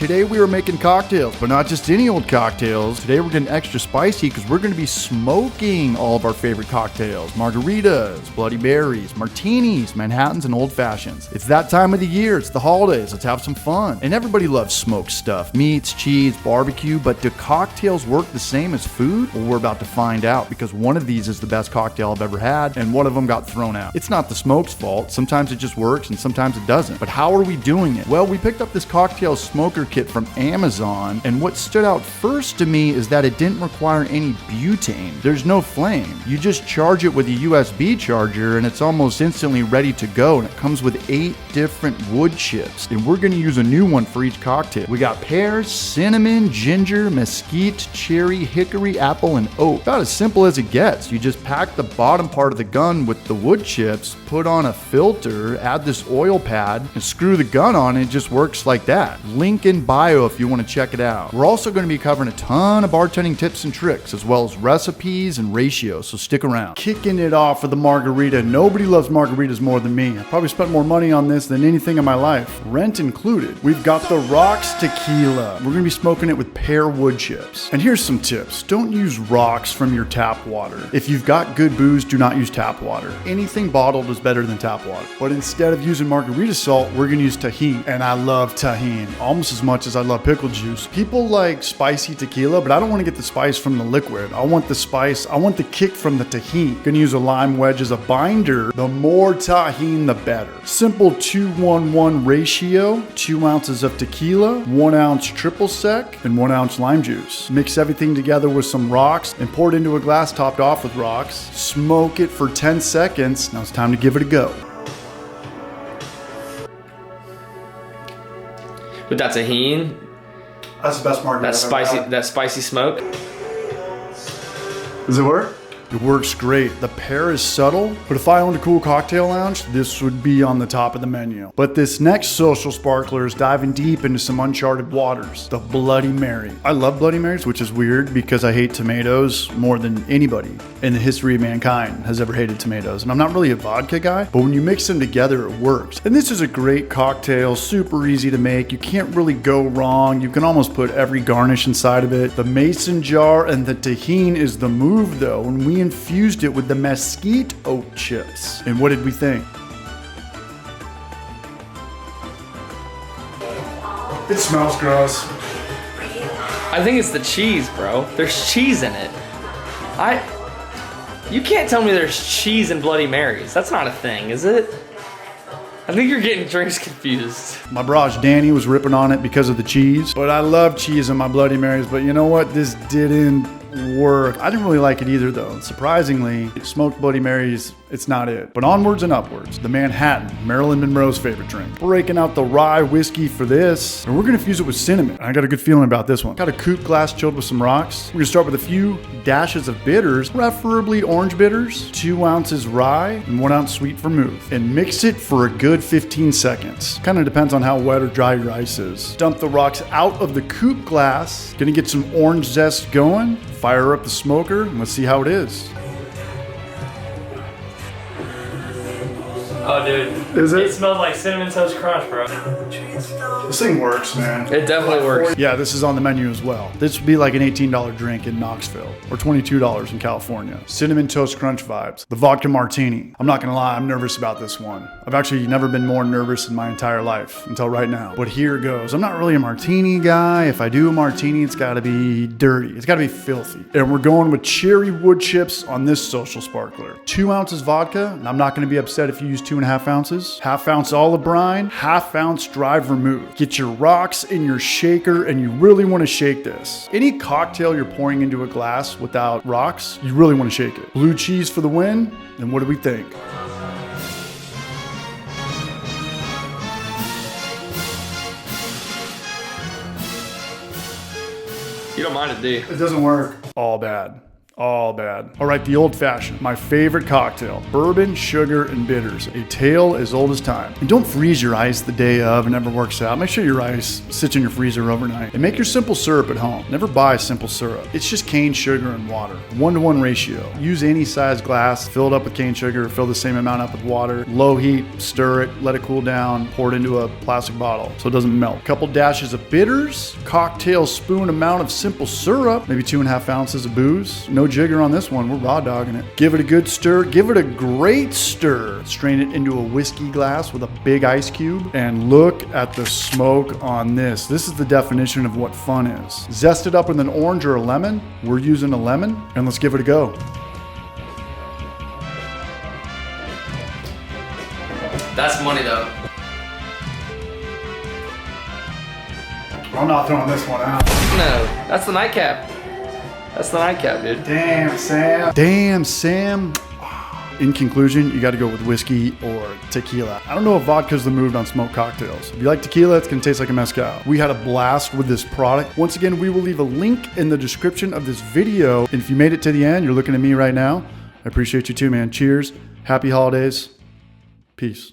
Today we are making cocktails, but not just any old cocktails. Today we're getting extra spicy because we're going to be smoking all of our favorite cocktails. Margaritas, Bloody Marys, martinis, Manhattans, and old fashions. It's that time of the year. It's the holidays. Let's have some fun. And everybody loves smoked stuff. Meats, cheese, barbecue, but do cocktails work the same as food? Well, we're about to find out because one of these is the best cocktail I've ever had and one of them got thrown out. It's not the smoke's fault. Sometimes it just works and sometimes it doesn't. But how are we doing it? Well, we picked up this cocktail smoker kit from Amazon, and what stood out first to me is that it didn't require any butane. There's no flame. You just charge it with a USB charger and it's almost instantly ready to go, and it comes with 8 different wood chips, and we're going to use a new one for each cocktail. We got pears, cinnamon, ginger, mesquite, cherry, hickory, apple, and oak. About as simple as it gets. You just pack the bottom part of the gun with the wood chips, put on a filter, add this oil pad, and screw the gun on, and it just works like that. Link in bio if you want to check it out. We're also going to be covering a ton of bartending tips and tricks, as well as recipes and ratios, so stick around. Kicking it off with the margarita. Nobody loves margaritas more than me. I probably spent more money on this than anything in my life, rent included. We've got the Rocks Tequila. We're going to be smoking it with pear wood chips. And here's some tips. Don't use rocks from your tap water. If you've got good booze, do not use tap water. Anything bottled is better than tap water. But instead of using margarita salt, we're going to use Tajín. And I love Tajín almost as much as I love pickle juice. People like spicy tequila, but I don't want to get the spice from the liquid. I want the spice, I want the kick from the Tajín. Gonna use a lime wedge as a binder. The more Tajín, the better. Simple 2-1-1 ratio, 2 ounces of tequila, 1 ounce triple sec, and 1 ounce lime juice. Mix everything together with some rocks and pour it into a glass topped off with rocks. Smoke it for 10 seconds. Now it's time to give it a go. With that Tajín, That's the best margarita. that spicy smoke. Does it work? It works great. The pear is subtle, but if I owned a cool cocktail lounge, this would be on the top of the menu. But this next social sparkler is diving deep into some uncharted waters, the Bloody Mary. I love Bloody Marys, which is weird because I hate tomatoes more than anybody in the history of mankind has ever hated tomatoes. And I'm not really a vodka guy, but when you mix them together, it works. And this is a great cocktail, super easy to make. You can't really go wrong. You can almost put every garnish inside of it. The mason jar and the Tajín is the move though. When we infused it with the mesquite oat chips. And what did we think? It smells gross. I think it's the cheese, bro. There's cheese in it. You can't tell me there's cheese in Bloody Marys. That's not a thing, is it? I think you're getting drinks confused. My barrage Danny was ripping on it because of the cheese, but I love cheese in my Bloody Marys, but you know what? This didn't work. I didn't really like it either though. Surprisingly, smoked Bloody Marys, it's not it. But onwards and upwards, the Manhattan, Marilyn Monroe's favorite drink. Breaking out the rye whiskey for this, and we're gonna fuse it with cinnamon. I got a good feeling about this one. Got a coupe glass chilled with some rocks. We're gonna start with a few dashes of bitters, preferably orange bitters, 2 ounces rye, and 1 ounce sweet vermouth, and mix it for a good 15 seconds. Kind of depends on how wet or dry your ice is. Dump the rocks out of the coupe glass. Gonna get some orange zest going. Fire up the smoker and let's see how it is. Oh, dude. Is it? It smelled like Cinnamon Toast Crunch, bro. This thing works, man. It definitely works. Yeah, this is on the menu as well. This would be like an $18 drink in Knoxville or $22 in California. Cinnamon Toast Crunch vibes. The vodka martini. I'm not gonna lie, I'm nervous about this one. I've actually never been more nervous in my entire life until right now. But here goes. I'm not really a martini guy. If I do a martini, it's gotta be dirty. It's gotta be filthy. And we're going with cherry wood chips on this social sparkler. 2 ounces vodka, and I'm not gonna be upset if you use 2.5 ounces. Half ounce olive brine, half ounce dry vermouth. Get your rocks in your shaker and you really want to shake this. Any cocktail you're pouring into a glass without rocks, you really want to shake it. Blue cheese for the win, and what do we think? You don't mind it, do you? It doesn't work. All bad. all bad. All right, the old fashioned, my favorite cocktail, bourbon, sugar, and bitters. A tale as old as time. And don't freeze your ice the day of, it never works out. Make sure your ice sits in your freezer overnight. And make your simple syrup at home. Never buy simple syrup. It's just cane sugar and water. 1-to-1 ratio. Use any size glass, fill it up with cane sugar, fill the same amount up with water, low heat, stir it, let it cool down, pour it into a plastic bottle so it doesn't melt. Couple dashes of bitters, cocktail spoon amount of simple syrup, maybe 2.5 ounces of booze. No jigger on this one, we're raw dogging it. Give it a good stir, give it a great stir. Strain it into a whiskey glass with a big ice cube, and look at the smoke on this. This is the definition of what fun is. Zest it up with an orange or a lemon. We're using a lemon, and let's give it a go. That's money though. I'm not throwing this one out. No, that's the nightcap. That's the nightcap, dude. Damn, Sam. Damn, Sam. In conclusion, you got to go with whiskey or tequila. I don't know if vodka's the move on smoked cocktails. If you like tequila, it's going to taste like a mezcal. We had a blast with this product. Once again, we will leave a link in the description of this video. And if you made it to the end, you're looking at me right now, I appreciate you too, man. Cheers. Happy holidays. Peace.